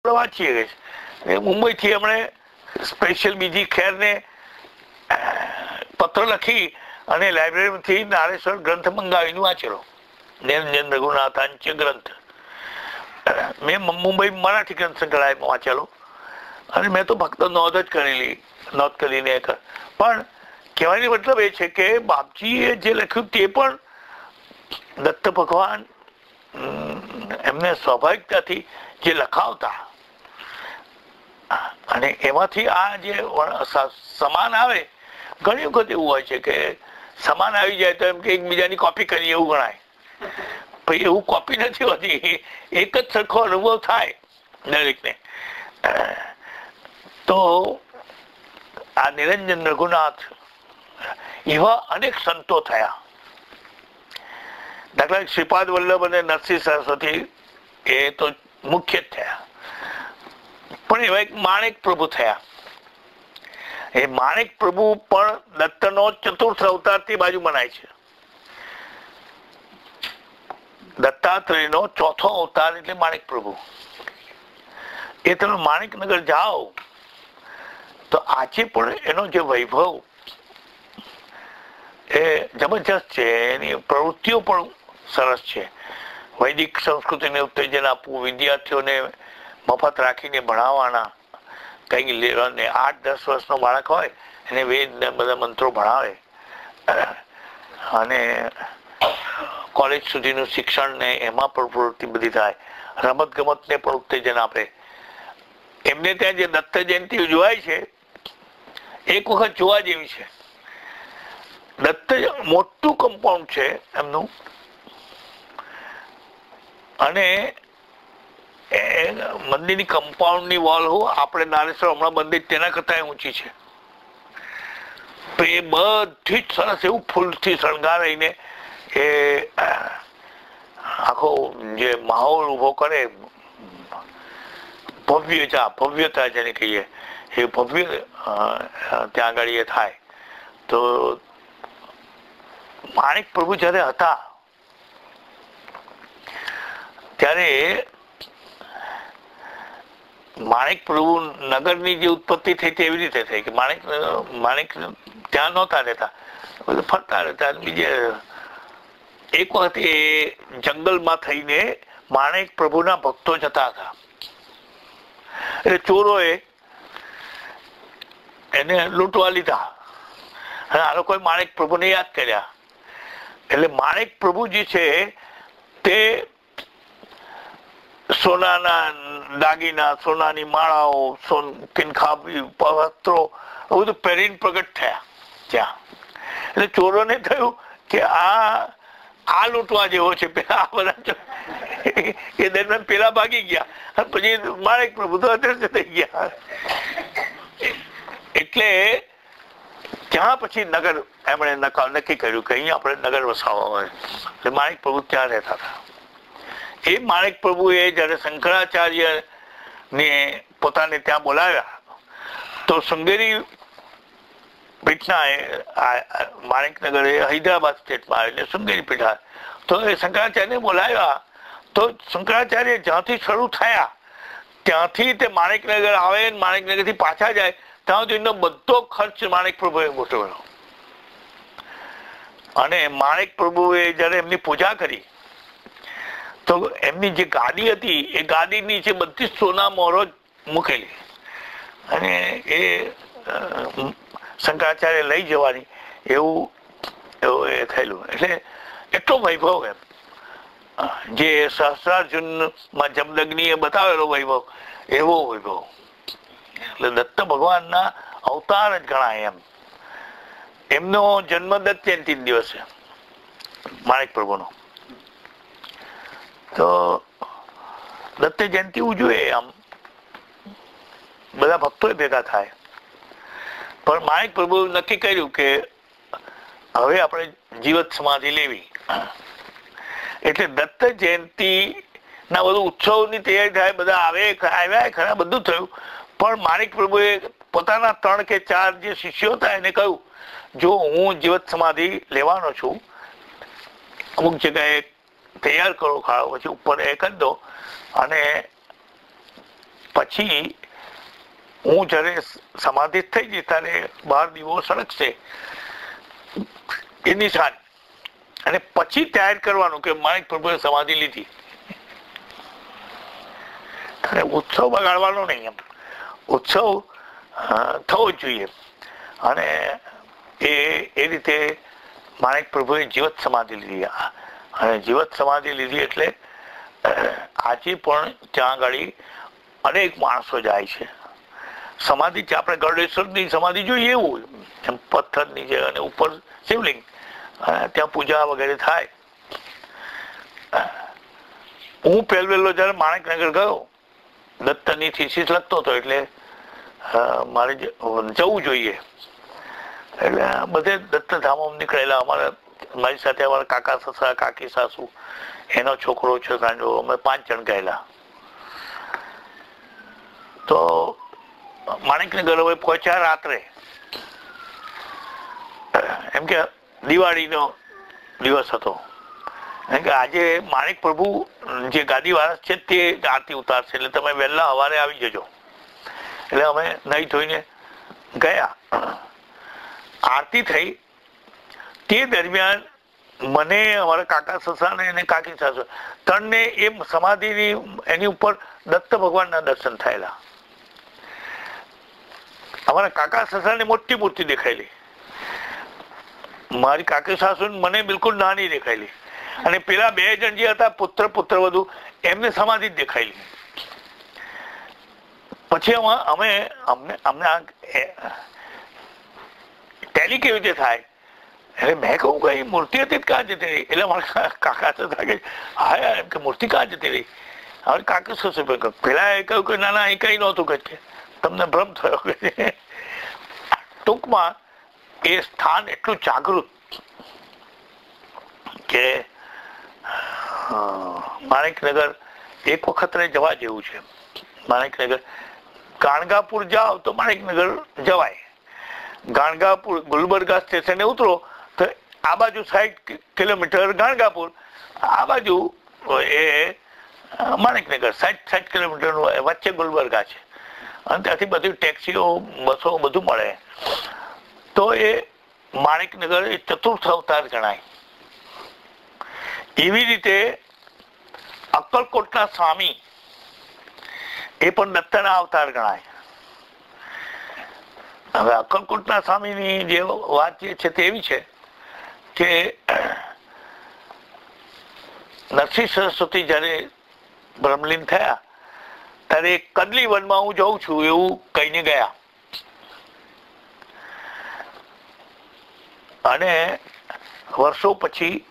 આપણે વાંચીએ કે મુંબઈથી એમણે સ્પેશિયલ બીજી ખેરને પત્ર લખી અને લાઇબ્રેરીમાંથી નારેશ્વર ગ્રંથ મંગાવીને વાંચેલો, નિરંજન રઘુનાથાંચ્ય ગ્રંથ. મેં મુંબઈ મરાઠી ગ્રંથ સંગ્રહાલયમાં વાંચેલો અને મેં તો ફક્ત નોંધ કરીને. પણ કહેવાનો મતલબ એ છે કે બાપજીએ જે લખ્યું તે પણ દત્ત ભગવાન એમને સ્વાભાવિકતાથી જે લખાવતા, અને એમાંથી આ જે સમાન આવે. ઘણી વખત એવું હોય છે કે સમાન આવી જાય તો એમ કે એકબીજાની કોપી કરીએ એવું ગણાય. ભાઈ એવું કોપી નથી હોતી, એક જ સરખો અનુભવ થાય દરેકને. તો આ નિરંજન રઘુનાથ એવા અનેક સંતો થયા. દાખલા શ્રીપાદ વલ્લભ અને નરસિંહ સરસ્વતી એ તો મુખ્ય જ થયા, પણ એવા એક માણેક પ્રભુ થયા. એ માણેક પ્રભુ પણ દત્તનો ચતુર્થ અવતાર તે બાજુ મનાય છે. દત્તાત્રેયનો ચોથો અવતાર એટલે માણેક પ્રભુ. એ તમે માણેકનગર જાઓ તો આજે પણ એનો જે વૈભવ એ જબરજસ્ત છે, એની પ્રવૃત્તિઓ પણ સરસ છે. વૈદિક સંસ્કૃતિને ઉત્તેજન આપવું, વિદ્યાર્થીઓને મફત રાખીને ભણાવવાના, કંઈક 8-10 વર્ષનો બાળક હોય એને વેદ બધા મંત્રો ભણાવે અને કોલેજ સુધીનું શિક્ષણ ને એમાં પણ પ્રવૃત્તિ બધી થાય. રમત ગમતને પણ ઉત્તેજન આપે. એમને ત્યાં જે દત્ત જયંતિ ઉજવાય છે એક વખત જોવા જેવી છે. દત્ત મોટું કમ્પાઉન્ડ છે એમનું, અને મંદિરની કમ્પાઉન્ડની વોલ આપણે નારેશ્વર હમણાં મંદિર તેના કરતા ઊંચી છે. તો એ બધી જ સરસ એવું ફૂલથી શણગારીને એ આખો જે માહોલ ઉભો કરે, ભવ્યતા જેને કહીએ એ ભવ્ય ત્યાં આગળ એ થાય. તો માણેક પ્રભુ જયારે હતા ત્યારે માણેક પ્રભુ નગરની જે ઉત્પત્તિ થઈ તે એવી રીતે થઈ કે માણેક ત્યાં નહોતા રહેતા, ફરતા રહેતા. બીજે એક વખત એ જંગલમાં થઈને માણેક પ્રભુના ભક્તો જતા હતા, એટલે ચોરોએ એને લૂંટવા લીધા અને આ લોકોએ માણેક પ્રભુને યાદ કર્યા. એટલે માણેક પ્રભુજી છે તે સોનાના દાગીના, સોનાની માળાઓ, કિનખાબી વસ્ત્રો બધું પહેરીને પ્રગટ થયા ત્યાં. એટલે ચોરોને થયું કે આ લૂંટવા જેવો છે. પેલા આ બધા એ દરમિયાન પેલા ભાગી ગયા, પછી માણેક પ્રભુ તો અદ્રશ્ય થઈ ગયા. એટલે ત્યાં પછી નગર એમણે નક્કી કર્યું કે અહીંયા આપણે નગર વસાવવા હોય. એટલે માણેક પ્રભુ ત્યાં રહેતા હતા. એ માણેક પ્રભુએ જયારે શંકરાચાર્ય ને પોતાને ત્યાં બોલાવ્યા તો શૃંગેરી પીઠના માણેકનગર એ હૈદરાબાદ સ્ટેટમાં આવીને શૃંગેરી પીઠ. તો એ શંકરાચાર્યને બોલાવ્યા તો શંકરાચાર્ય જ્યાંથી શરૂ થયા ત્યાંથી તે માણેકનગર આવે, માણેકનગરથી પાછા જાય ત્યાં સુધીનો બધો ખર્ચ માણેક પ્રભુએ ગોઠવેલો. અને માણેક પ્રભુએ જયારે એમની પૂજા કરી તો એમની જે ગાદી હતી એ ગાદી નીચે બધી સોના મોહરો મૂકેલી અને એ શંકરાચાર્ય લઈ જવાની એવું એ થયેલું. એટલે એટલો વૈભવ એમ જે સહસ્ત્રાર્જુનમાં જમદગ્નિએ બતાવેલો વૈભવ એવો વૈભવ. એટલે દત્ત ભગવાનના અવતાર જ ગણાય એમ. એમનો જન્મ દત્ત જયંતિ દિવસે માણેક પ્રભુનો. તો દત્ત જયંતિ ઉજવે આમ બધા ભક્તો ભેગા થાય. પણ માણેક પ્રભુ નક્કી કર્યું કે હવે આપણે જીવત સમાધિ લેવી. એટલે દત્ત જયંતિ ના બધું ઉત્સવની તૈયારી થાય, બધા આવ્યા ખરા, બધું થયું. પણ માણેક પ્રભુએ પોતાના 3 કે 4 જે શિષ્યો હતા એને કહ્યું, જો હું જીવત સમાધિ લેવાનો છું, અમુક જગ્યાએ તૈયાર કરો ખાડો, પછી ઉપર એ કરી દો અને પછી હું જયારે સમાધિ થઈ જઈ ત્યારે બહાર દીવો સળગશે એ નિશાન, અને પછી તૈયાર કરવાનું કે માણેક પ્રભુએ સમાધિ લીધી. અને ઉત્સવ બગાડવાનો નહીં, એમ ઉત્સવ થવો જ જોઈએ. અને એ રીતે માણેક પ્રભુએ જીવત સમાધિ લીધી. અને જીવત સમાધિ લીધી એટલે આજે પણ ત્યાં આગળ અનેક માણસો જાય છે. સમાધિ છે આપણે ગરુડેશ્વરની સમાધિ જોઈએ એવું એમ પથ્થરની છે, અને ઉપર શિવલિંગ, ત્યાં પૂજા વગેરે થાય. હું પહેલો જયારે માણેકનગર ગયો, દત્તની થીસીસ લખતો હતો, એટલે મારે જવું જોઈએ. એટલે બધે દત્તધામો નીકળેલા. મારી સાથે અમારા કાકા સસરા, કાકી સાસુ, એનો છોકરો છે ગાંડો, અમે 5 જણ ગયેલા. તો માણેકનગર હવે પહોંચ્યા રાત્રે, એમ કે દિવાળીનો દિવસ હતો. એમ કે આજે માણેક પ્રભુ જે ગાદી વાળા છે તે આરતી ઉતારશે, એટલે તમે વહેલા સવારે આવી જજો. એટલે અમે નહીં ધોઈને ગયા. આરતી થઈ તે દરમિયાન મને, અમારા કાકા સસરાને અને કાકી સાસુ ત્રણને એ સમાધિની એની ઉપર દત્ત ભગવાનના દર્શન થયેલા. અમારા કાકા સસરાને મોટી મૂર્તિ દેખાયેલી, મારી કાકી સાસુ મને બિલકુલ નાની દેખાયેલી, અને પેલા 2 જણ જે હતા પુત્રવધુ એમને સમાધિ જ દેખાયેલી. પછી અમને ટેલી કેવી રીતે થાય? એટલે મેં કહું કે મૂર્તિ હતી ક્યાં જતી રહી? એટલે મારા કાકા તો થાય હા એમ કે મૂર્તિ ક્યાં જતી રહી? હવે કાકા શું પેલા એ કહ્યું કે ના ના, એ કઈ નહોતું કે તમને ભ્રમ થયો. ટૂંકમાં એ સ્થાન એટલું જાગૃત કે માણેકનગર એક વખત જવા જેવું છે. માણેકનગર ગાણગાપુર જાઓ તો માણેકનગર જવાય. ગાણગાપુર ગુલબર્ગા સ્ટેશને ઉતરો તો આ બાજુ 60 કિલોમીટર ગાણગાપુર, આ બાજુ એ માણેકનગર 60 કિલોમીટરનું વચ્ચે ગુલબર્ગા છે. અને ત્યાંથી બધી ટેક્સીઓ, બસો બધું મળે. તો એ માણેકનગર એ ચતુર્થ અવતાર ગણાય. એવી રીતે અક્કલકોટના સ્વામી એ પણ દત્તના અવતાર ગણાય. હવે અક્કલકોટના સ્વામીની જે વાત જે છે તે એવી છે કે નરસિંહ સરસ્વતી જયારે બ્રહ્મલીન થયા ત્યારે કદલી વનમાં હું જઉં છું એવું કહીને ગયા. અને વર્ષો પછી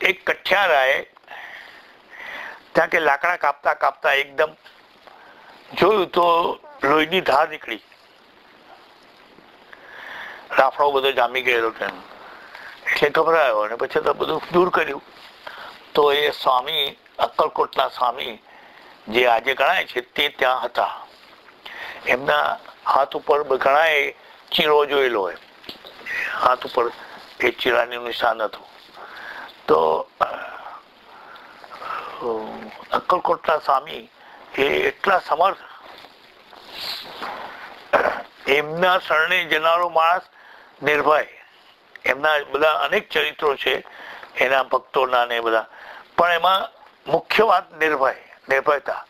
એક કઠિયારાએ ત્યાં કે લાકડા કાપતા કાપતા એકદમ જોયું તો લોહીની ધાર નીકળી, રાફડો બધો જામી ગયેલો છે. એટલે ગભરાયો અને પછી તો બધું દૂર કર્યું. તો એ સ્વામી, અક્કલકોટના સ્વામી જે આજે ગણાય છે તે ત્યાં હતા. એમના હાથ ઉપર ઘણાએ ચીરો જોયેલો હોય, હાથ ઉપર એ ચીરાનું નિશાન હતું. તો અક્કલકોટના સ્વામી એ એટલા સમર્થ, એમના શરણે જનારો માણસ નિર્ભય. એમના બધા અનેક ચરિત્રો છે એના ભક્તોના ને બધા, પણ એમાં મુખ્ય વાત નિર્ભયતા.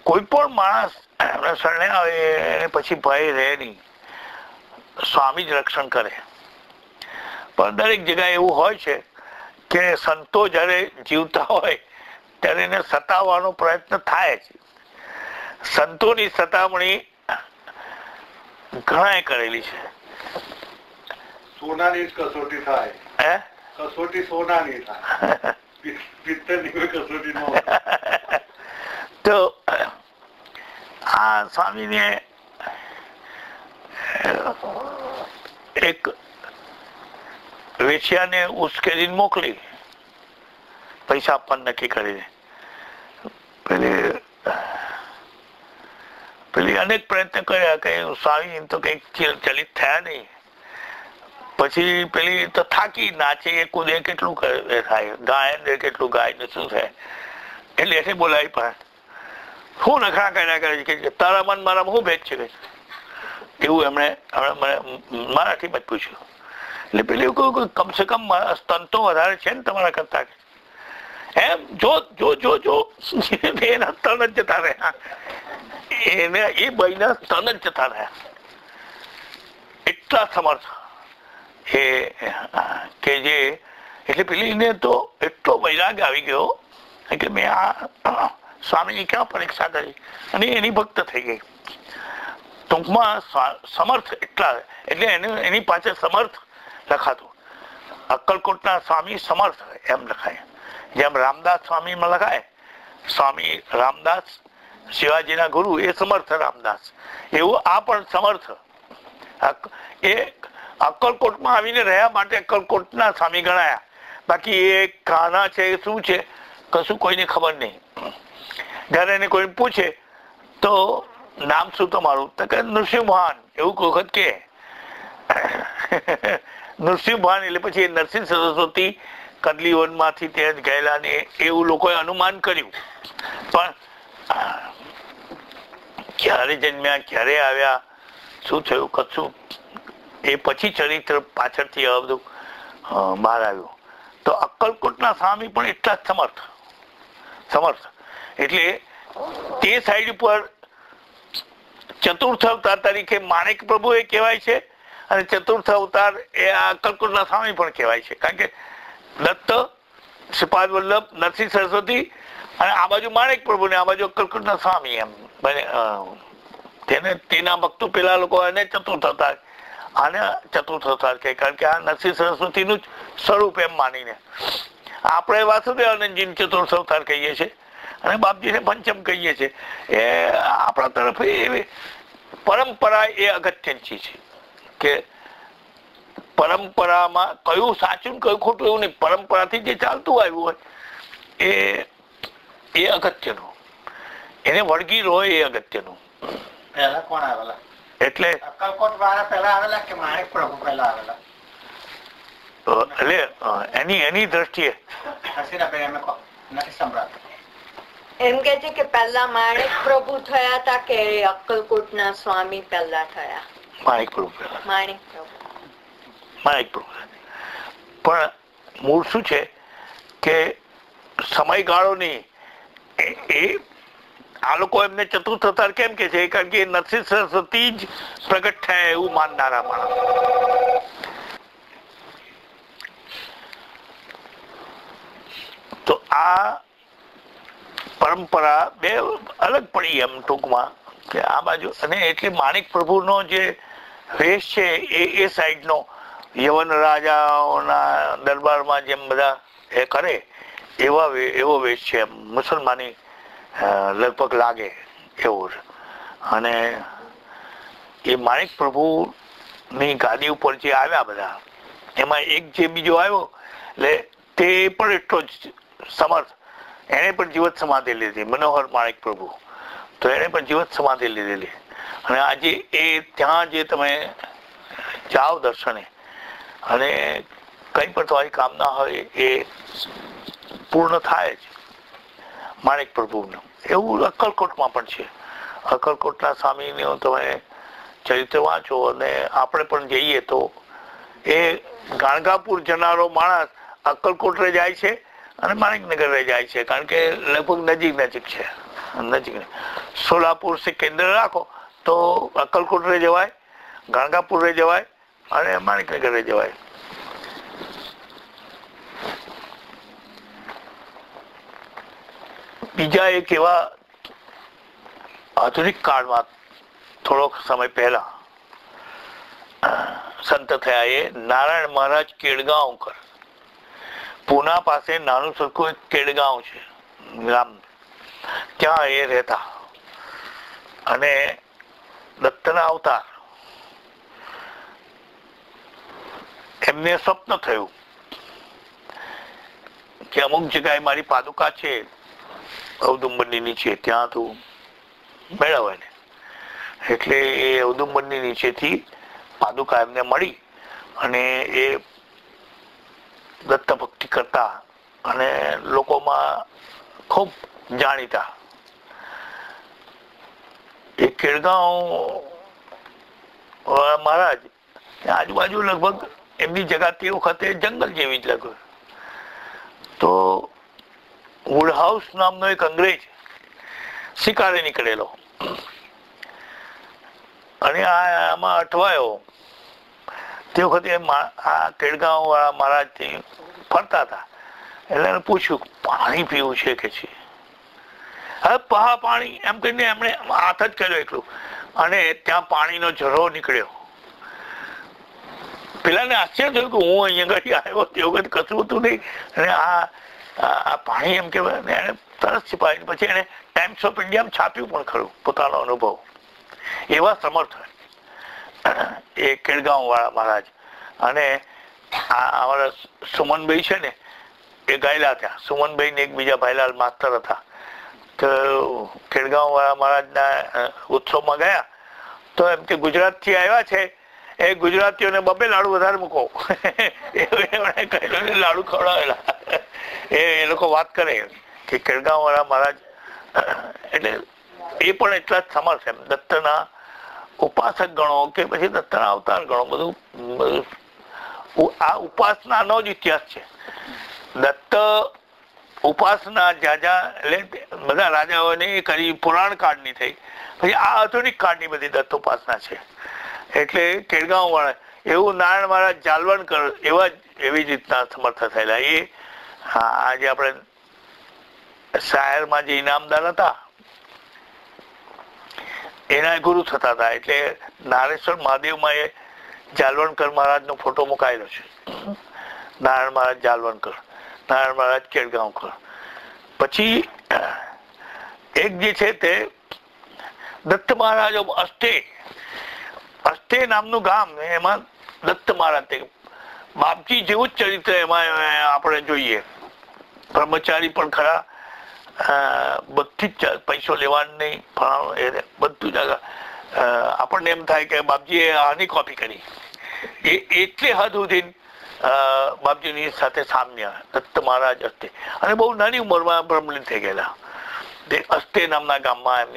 કોઈ પણ માણસ એમના શરણે આવે એને પછી ભય રહે નહીં, સ્વામી જ રક્ષણ કરે. પણ દરેક જગ્યાએ એવું હોય છે કે સંતો જયારે જીવતા હોય ત્યારે એને સતાવવાનો પ્રયત્ન થાય છે. સંતોની સતામણી ઘણાએ કરેલી છે. સોનાની જ કસોટી થાય, હે કસોટી સોનાની થાય, પિત્તળની કસોટી ન. તો આ સ્વામીને એક વેશ્યાને ઉશ્કેરીને મોકલી, પૈસા આપવાનું નક્કી કરીને. પેલી અનેક પ્રયત્ન કર્યા કે સ્વામી તો કઈક ચલિત થયા નહીં. પછી પેલી તો થાકી, નાચે કૂદે કેટલું થાય, ગાય કેટલું ગાય ને શું થાય, એટલે એને બોલાવી. પણ શું નખરા કર્યા કરે છે કે તારા મન મારામાં શું ભેદ છે એવું એમણે મરાઠીમાં જ પૂછ્યું. એટલે પેલું એવું કહ્યું કે કમસે કમ સ્તન તો વધારે છે ને તમારા કરતા એમ. જો જો જો જો એના સ્તન જ જતા રહ્યા, એને એ બહેના સ્તન જ જતા રહ્યા, એટલા સમર્થ એ કે જે એટલે પેલીને તો એટલો વૈરાગ આવી ગયો કે મેં આ સ્વામીની ક્યાં પરીક્ષા કરી અને એની ભક્ત થઈ ગઈ. ટૂંકમાં સમર્થ એટલા એટલે એની પાછળ સમર્થ લખાતું. અક્કલકોટના સ્વામી સમર્થ એમ લખાય, જેમ રામદાસ સ્વામીમાં લખાય સ્વામી રામદાસ શિવાજીના ગુરુ એ સમર્થ રામદાસ, એવું આ પણ સમર્થ. એ અક્કલકોટમાં આવીને રહ્યા માટે અક્કલકોટના સ્વામી ગણાયા, બાકી એ કાના છે શું છે કશું કોઈને ખબર નહીં. જયારે એને કોઈ પૂછે તો નામ શું તમારું તો કે નૃસિંહ ભાન, એવું કોઈ વખત કે નૃસિંહ ભાન એટલે પછી નરસિંહ સરસ્વતી કદલી વનમાંથી ત્યાં જ ગયેલા ને એવું લોકોએ અનુમાન કર્યું. પણ ક્યારે જન્મ્યા ક્યારે આવ્યા શું થયું કશું એ પછી ચરિત્ર પાછળથી આ બધું બહાર આવ્યું. તો અક્કલકોટના સ્વામી પણ એટલા જ સમર્થ. એટલે તે સાઈડ ઉપર ચતુર્થ અવતાર તરીકે માણેક પ્રભુ એ કહેવાય છે અને ચતુર્થ અવતાર એ આ અક્કલકોટના સ્વામી પણ કહેવાય છે. કારણ કે દત્ત, શ્રીપાદ વલ્લભ, નરસિંહ સરસ્વતી અને આ બાજુ માણેક પ્રભુ ને આ બાજુ અક્કલકોટના સ્વામી એમ બને. તેના ભક્તો પેલા લોકો એને ચતુર્થ અવતાર આને ચતુર્થ અવતાર કહે, કારણ કે આ નરસિંહ સરસ્વતીનું જ સ્વરૂપ એમ માનીને. આપણે વાસુદેવાનંદજીને ચતુર્થ અવતાર કહીએ છીએ અને બાપજીને પંચમ કહીએ છીએ. એ આપણા તરફ એવી પરંપરા એ અગત્યની ચીજ છે કે પરંપરામાં કયું સાચું કયું ખોટું એવું નહીં, પરંપરાથી જે ચાલતું આવ્યું હોય એ અગત્યનું, એને વળગી હોય એ અગત્યનું. પહેલા કોણ આવેલા એટલે અક્કલકોટ વાળા પહેલા આવેલા કે માણેક પ્રભુ પહેલા આવેલા? એટલે એની દ્રષ્ટિએ નથી સંભળાતું. એમ કે છે કે પહેલા માણેક પ્રભુ થયા હતા કે અક્કલકોટના સ્વામી પહેલા થયા? માણેક પ્રભુ પહેલા. માણેક પ્રભુ. પણ મૂળ શું છે કે સમયગાળો નહીં એ આ લોકો એમને ચતુર્થ અવતાર કેમ કે છે? કારણ કે નરસિંહ સરસ્વતી જ પ્રગટ થયા એવું માનનારા માણસ. તો આ પરંપરા બે અલગ પડી એમ ટૂંકમાં કે આ બાજુ. અને એટલે માણિક પ્રભુનો જે વેશ છે એ સાઈડનો યવન રાજાઓના દરબારમાં જેમ બધા એ કરે એવો વેશ છે, મુસલમાની લગભગ લાગે એવું. અને એ માણિક પ્રભુની ગાદી ઉપર જે આવ્યા બધા એમાં એક જે બીજો આવ્યો એટલે તે પણ એટલો જ સમર્થ, એને પણ જીવત સમાધિ લીધી, મનોહર માણિક પ્રભુ. તો એને પણ જીવત સમાધિ લીધેલી. અને આજે એ ત્યાં જે તમે જાઓ દર્શને અને કઈ પણ તમારી કામના હોય એ પૂર્ણ થાય જ માણિક પ્રભુનું. એવું અક્કલકોટમાં પણ છે. અક્કલકોટના સ્વામીનું તમે ચરિત્ર વાંચો અને આપણે પણ જઈએ તો એ ગાણગાપુર જનારો માણસ અક્કલકોટરે જાય છે અને માણિકનગર જાય છે, કારણ કે લગભગ નજીક છે. સોલાપુર થી કેન્દ્ર રાખો તો અક્કલકોટરે જવાય, ગાણગાપુરે જવાય અને માણિકનગરે જવાય. બીજા એક એવા આધુનિક કાળમાં થોડોક સમય પહેલા સંત થયા એ નારાયણ મહારાજ કેડગાંવકર. પૂના પાસે નાનું સરખું એક કેડગાંવ છે ગામ, ત્યાં એ રહેતા. અને દત્તના અવતાર એમને સ્વપ્ન થયું કે અમુક જગ્યાએ મારી પાદુકા છે ઔદુંબરની નીચે, ત્યાં તું મેળવે ને. એટલે એ ઔદુંબરની નીચેથી પાદુકા એમને મળી અને એ દત્ત ભક્તિ કરતા અને લોકોમાં ખૂબ જાણીતા. એ કેળગાંવ મહારાજ આજુબાજુ લગભગ એમની જગા તે વખતે જંગલ જેવી જ લગભગ. તો વુડહાઉસ નામનો એક અંગ્રેજ શિકારે નીકળેલો અને આમાં અટવાયો. તે વખતે આ કેળગાંવ વાળા મહારાજ ફરતા હતા એટલે એને પૂછ્યું પાણી પીવું છે કે છે. હવે પાણી એમ કહીને એમણે હાથ જ કર્યો એટલું અને ત્યાં પાણીનો ઝરો નીકળ્યો. પેલાને આશ્ચર્ય થયું કે હું અહીંયા આગળ આવ્યો તે વખત કશું હતું નહીં અને આ પાણી એમ કહેવાય ને એને તરસ છીપાવી. પછી એને ટાઈમ્સ ઓફ ઇન્ડિયામાં છાપ્યું પણ ખરું પોતાનો અનુભવ. એવા સમર્થ એ કેળગાંવ વાળા મહારાજ. અને અમારા સુમનભાઈ છે ને એ ગયેલા ત્યાં. સુમનભાઈ ને એક બીજા ભાઈલાલ માસ્તર હતા. તો કેળગાંવ વાળા મહારાજના ઉત્સવમાં ગયા તો એમ કે ગુજરાતથી આવ્યા છે એ ગુજરાતીઓને બબે લાડુ વધારે મૂકો લાડુ ખવડાવેલા. એ લોકો વાત કરે કે કેળગાંવ વાળા મહારાજ એટલે એ પણ એટલા જ સમર્થ એમ. દત્તના ઉપાસક ગણો કે પછી દત્તના અવતાર ગણો બધું આ ઉપાસનાનો જ ઇતિહાસ છે. દત્ત ઉપાસના જ્યાં એટલે બધા રાજાઓને કરી પુરાણ કાળની થઈ. પછી આ આધુનિક કાળની બધી દત્ત ઉપાસના છે. એટલે કેળગાંવ વાળા એવું નારાયણ મહારાજ જાલવણકર એવી જ રીતના સમર્થ થયેલા. એ આજે આપણે શહેરમાં જે ઇનામદાર હતા એના ગુરુ થતા હતા. એટલે નારેશ્વર મહાદેવમાં એ જાલવણકર મહારાજનો ફોટો મુકાયેલો છે. નારાયણ મહારાજ જાલવણકર, નારાયણ મહારાજ કેળગાંવકર. પછી એક જે છે તે દત્ત મહારાજ અષ્ટે નામનું ગામ, એમાં દત્ત મહારાજ બાપજી જેવું જ ચરિત્ર એમાં આપણે જોઈએ. બ્રહ્મચારી પણ ખરા, બધી જ પૈસો લેવાનું નહીં, ફળાણું બધું જ. આપણને એમ થાય કે બાપજીએ આની કોપી કરી. એ એટલી હદ સુધી બાપજીની સાથે સામ્ય. દત્ત મહારાજ અષ્ટે, અને બહુ નાની ઉંમરમાં બ્રહ્મલીન થઈ ગયેલા. તે અષ્ટે નામના ગામમાં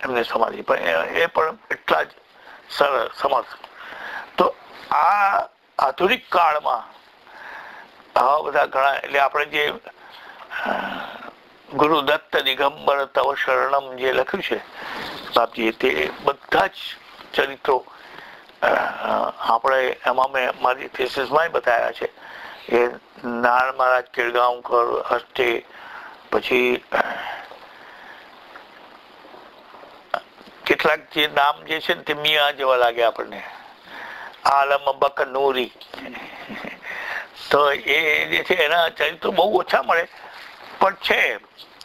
એમને સમાધિ. પણ એ પણ એટલા જ સરળ સમર્થ. તો આ આધુનિક કાળમાં આવા બધા ઘણા, એટલે આપણે જે ગુરુ દત્ત દિગંબર તવ શરણમ જે લખ્યું છે બાપજીએ, તે બધા જ ચરિત્રો આપણે એમાં મેં મારી થીસીસમાં બતાવ્યા છે. એ નારાયણ મહારાજ કેળગાંવકર અષ્ટે, પછી કેટલાક જે નામ જે છે ને તે મિયા જેવા લાગે આપણને. આલમ બક નૂરી, તો એ જે છે એના ચરિત્રો બહુ ઓછા મળે પણ છે.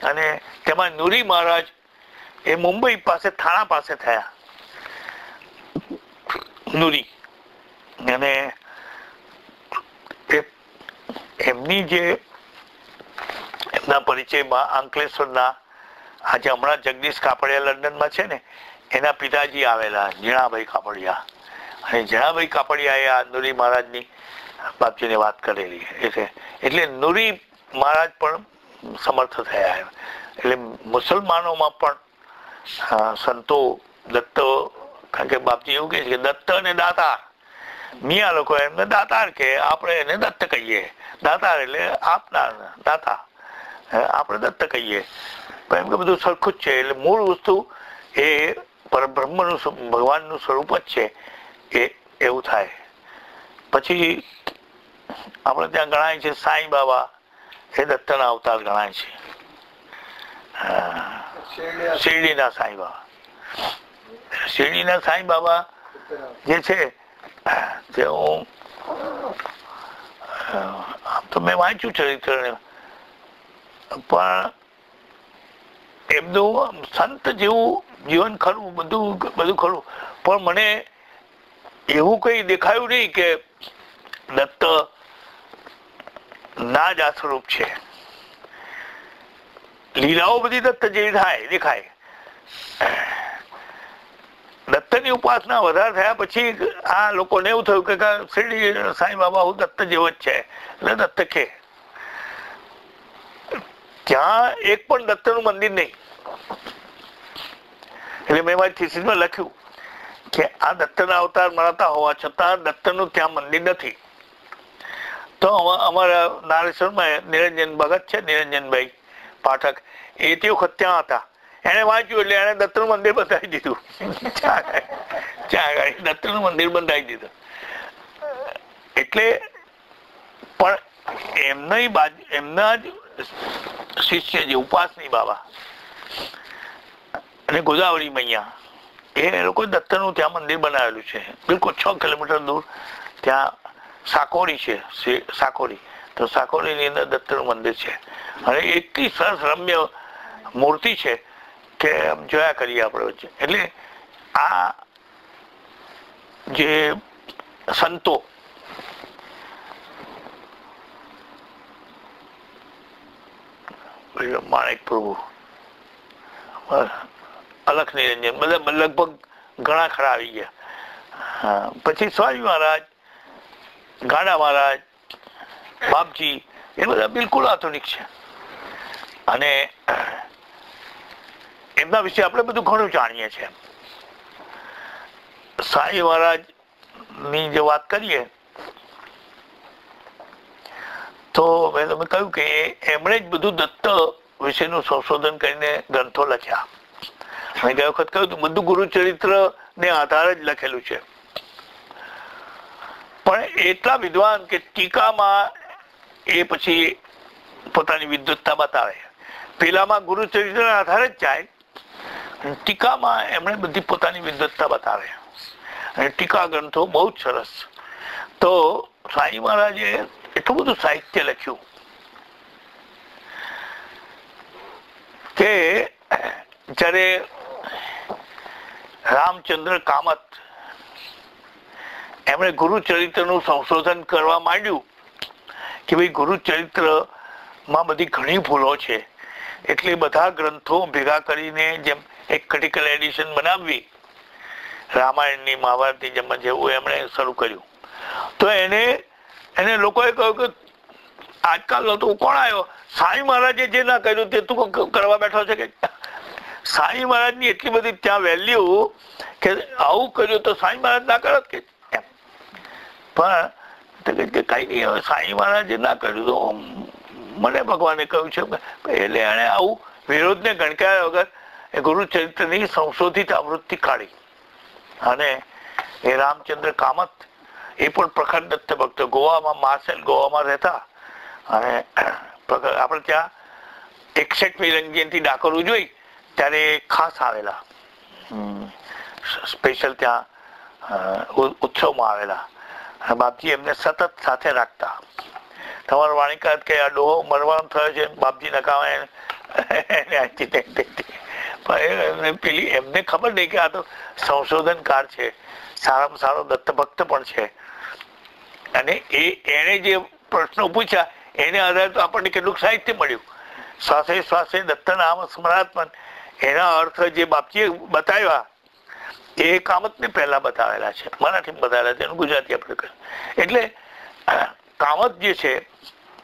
અને તેમાં નૂરી મહારાજ એ મુંબઈ પાસે થાણા પાસે થયા નૂરી. અને એમની જે એમના પરિચયમાં અંકલેશ્વરના આજે હમણાં જગદીશ કાપડિયા લંડનમાં છે ને, એના પિતાજી આવેલા જીણાભાઈ કાપડિયા. અને જીણાભાઈ કાપડિયાએ આ નૂરી મહારાજની બાપજીને વાત કરેલી. એટલે નૂરી મહારાજ પણ સમર્થ થયા. એટલે મુસલમાનોમાં પણ સંતો દત્ત, કારણ કે બાપજી એવું કહે છે કે દત્ત અને દાતાર, મિયા લોકો એમને દાતાર કે, આપણે એને દત્ત કહીએ. દાતાર એટલે આપનાર, દાતા આપણે દત્ત કહીએ. પણ એમ કે બધું સરખું જ છે. એટલે મૂળ વસ્તુ એ પરબ્રહ્મનું ભગવાનનું સ્વરૂપ જ છે. એવું થાય. પછી આપણે ત્યાં ગણાય છે સાંઈ બાબા, એ દત્તના અવતાર ગણાય છે. શિરડીના સાંઈ બાબા, શિરડીના સાંઈ બાબા જે છે તે હું આમ તો મેં વાંચ્યું ચરિત્ર, પણ એમનું સંત જેવું જીવન ખરું, બધું ખરું. પણ મને એવું કઈ દેખાયું નહીં કે દત્ત ના જ આ સ્વરૂપ છે. લીલાઓ બધી દત્ત જેવી દેખાય. દત્તની ઉપાસના વધારે થયા પછી આ લોકોને એવું થયું કે શિરડી સાંઈ બાબા હું દત્ત જેવો જ છે, એટલે દત્ત કે. ત્યાં એક પણ દત્તનું મંદિર નહીં. એટલે મેં મારી થીસીસમાં લખ્યું કે આ દત્તના અવતાર મનાતા હોવા છતાં દત્તનું ત્યાં મંદિર નથી. તો અમારા નારેશ્વરમાં નિરંજન ભગત છે, નિરંજનભાઈ પાઠક, એ તે વખત ત્યાં હતા. એને વાંચ્યું એટલે એને દત્તનું મંદિર બંધાવી દીધું. ત્યાં દત્તનું મંદિર બંધાવી દીધું. એટલે પણ એમના જ શિષ્ય જે ઉપાસની બાબા અને ગોદાવરી મૈયા, એ લોકો દત્તનું ત્યાં મંદિર બનાવેલું છે. બિલકુલ 6 કિલોમીટર દૂર ત્યાં સાકોરી છે, સાકોરી. તો સાકોરીની અંદર દત્તનું મંદિર છે અને એટલી સરસ રમ્ય મૂર્તિ છે કે આમ જોયા કરીએ આપણે વચ્ચે. એટલે આ જે સંતો માણેક પ્રભુ, અલખ નિરંજન, બધા લગભગ ઘણા ખરા આવી ગયા. પછી સ્વામી મહારાજ, ગાડા મહારાજ, બાપજી, એ બધા બિલકુલ આધુનિક છે અને એમના વિશે આપણે બધું ઘણું જાણીએ છીએ. સાંઈ મહારાજ ની જે વાત કરીએ તો મેં તમે કહ્યું કે એમણે જ બધું દત્ત વિશેનું સંશોધન કરીને ગ્રંથો લખ્યા. મેં ગયા વખત કહ્યું બધું ગુરુચરિત્ર ને આધારે જ લખેલું છે. પણ એટલા વિદ્વાન કે ટીકામાં એ પછી પોતાની વિદ્વત્તા બતાવે. પેલામાં ગુરુચરિત્રના આધારે જ જાય, ટીકામાં એમણે બધી પોતાની વિદ્વત્તા બતાવે અને ટીકા ગ્રંથો બહુ જ સરસ. તો સાંઈ મહારાજે એટલું બધું સાહિત્ય લખ્યું કે જ્યારે રામચંદ્ર કામત એમણે ગુરુચરિત્રનું સંશોધન કરવા માંડ્યું કે ભાઈ ગુરુચરિત્રમાં બધી ઘણી ભૂલો છે, એટલે બધા ગ્રંથો ભેગા કરીને જેમ એક ક્રિટિકલ એડિશન બનાવવી રામાયણની, મહાભારતની જેવું એમણે શરૂ કર્યું. તો એને લોકોએ કહ્યું કે આજકાલનો તો કોણ આવ્યો, સાંઈ મહારાજે જે ના કર્યું તે તું કરવા બેઠો છે. કે સાંઈ મહારાજની એટલી બધી ત્યાં વેલ્યુ કે આવું કર્યું તો સાંઈ મહારાજ ના કરત કે એમ. પણ કઈ નહીં, હવે સાંઈ મહારાજે ના કર્યું તો મને ભગવાને કહ્યું છે. એટલે એને આવું વિરોધને ગણકાર્યા વગર એ ગુરુચરિત્રની સંશોધિત આવૃત્તિ કાઢી અને એ રામચંદ્ર કામત એ પણ પ્રખર દત્ત ભક્ત, ગોવામાં, માર્સેલ ગોવામાં રહેતા અને આપણે ત્યાં 61મી રંગજયંતિ ડાકોર ઉજવી ત્યારે ખાસ આવેલા, સ્પેશિયલ ત્યાં ઉત્સવમાં આવેલા. બાપજી એમને સતત સાથે રાખતા. તમારો વાણીકાર કે આ ડોહો મરવાનો થયો છે, બાપજી નકામા પણ પેલી એમને ખબર નહીં કે આ તો સંશોધનકાર છે, સારામાં સારો દત્ત ભક્ત પણ છે. અને એને જે પ્રશ્નો પૂછ્યા એને આધારે તો આપણને કેટલું સાહિત્ય મળ્યું. શ્વાસે શ્વાસે દત્ત નામ સ્મરાત્મન, એના અર્થ જે બાપજીએ બતાવ્યા એ કામતને પહેલા બતાવેલા છે, મરાઠીમાં બતાવેલા છે, એનું ગુજરાતી આપણે કહ્યું. એટલે કામત જે છે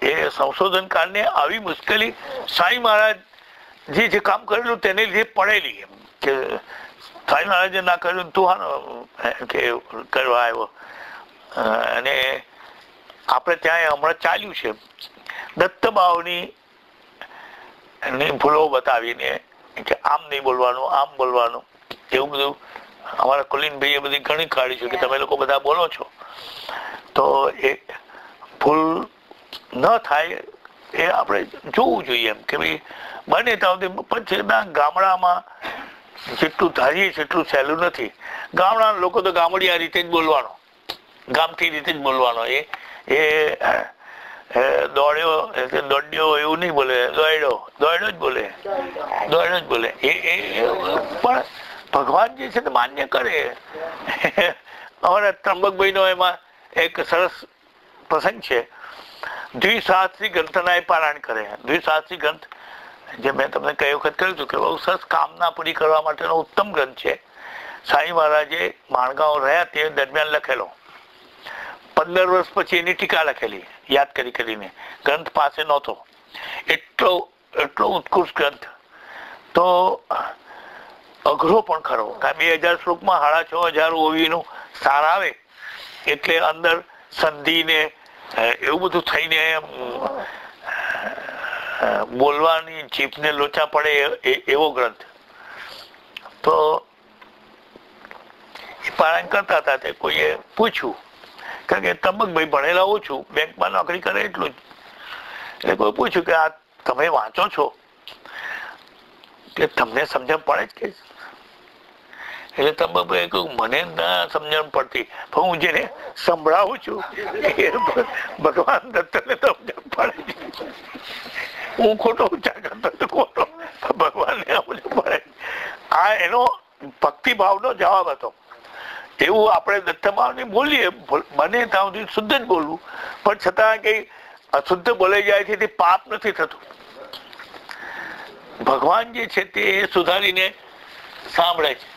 એ સંશોધનકારને આવી મુશ્કેલી સાંઈ મહારાજ જે કામ કરેલું તેને લીધે પડેલી. એમ કે સાંઈ મહારાજે ના કર્યું તું કે કરવા આવ્યો. અને આપણે ત્યાં હમણાં ચાલ્યું છે દત્ત ભાવની ભૂલો બતાવીને કે આમ નહીં બોલવાનું, આમ બોલવાનું, એવું બધું અમારા કુલીનભાઈએ બધી ઘણી કાઢી છે કે તમે લોકો બધા બોલો છો. તો એ ભૂલ ન થાય એ આપણે જોવું જોઈએ. એમ કે ભાઈ બને ત્યાં પછી ગામડામાં જેટલું ધારીએ એટલું સહેલું નથી. ગામડાના લોકો તો ગામડિયા રીતે જ બોલવાનો, ગામઠી રીતે જ બોલવાનો. એ દોડ્યો એવું નહીં બોલે, દોડ્યો જ બોલે, દોડ્યો જ બોલે. પણ ભગવાન જે છે તે માન્ય કરે. અમારા ત્રંબકભાઈ નો એમાં એક સરસ પ્રસંગ છે. દ્વિસહસ્ત્રી ગ્રંથના એ પારાયણ કરે. દ્વિસહસ્ત્રી ગ્રંથ જે મેં તમને કઈ વખત કહ્યું હતું કે બહુ સરસ કામના પૂરી કરવા માટેનો ઉત્તમ ગ્રંથ છે. સાંઈ મહારાજે માણગાંવ રહ્યા તે દરમિયાન લખેલો. 15 વર્ષ પછી એની ટીકા લખેલી યાદ કરીને. ગ્રંથ પાસે નહોતો. એટલો ઉત્કૃષ્ટ ગ્રંથ. તો અઘરો પણ ખરો. કારણ 2000 શ્લોકમાં 6500 ઓવીનું સાર આવે એટલે અંદર સંધિ ને એવું બધું થઈને બોલવાની જીભને લોચા પડે એવો ગ્રંથ. તો એ પારાયણ કરતા હતા તે કોઈએ પૂછ્યું, કારણ કે તબકભાઈ ભણેલા ઓછું, બેંકમાં નોકરી કરે એટલું જ. એટલે કોઈ પૂછ્યું કે આ તમે વાંચો છો કે તમને સમજણ પડે જ કે? એટલે તબકભાઈ કહ્યું મને ના સમજણ પડતી, પણ હું જેને સંભળાવું છું એ ભગવાન દત્તને સમજણ પડે. હું ખોટો ઉચ્ચાર કરતો ખોટો, ભગવાનને સમજ પડે. આ એનો ભક્તિભાવનો જવાબ હતો. એવું આપણે દત્તભાવને બોલીએ, બને ત્યાં સુધી શુદ્ધ જ બોલવું, પણ છતાં કઈ અશુદ્ધ બોલાઈ જાય છે તે પાપ નથી થતું. ભગવાન જે છે તે સુધારીને સાંભળે છે.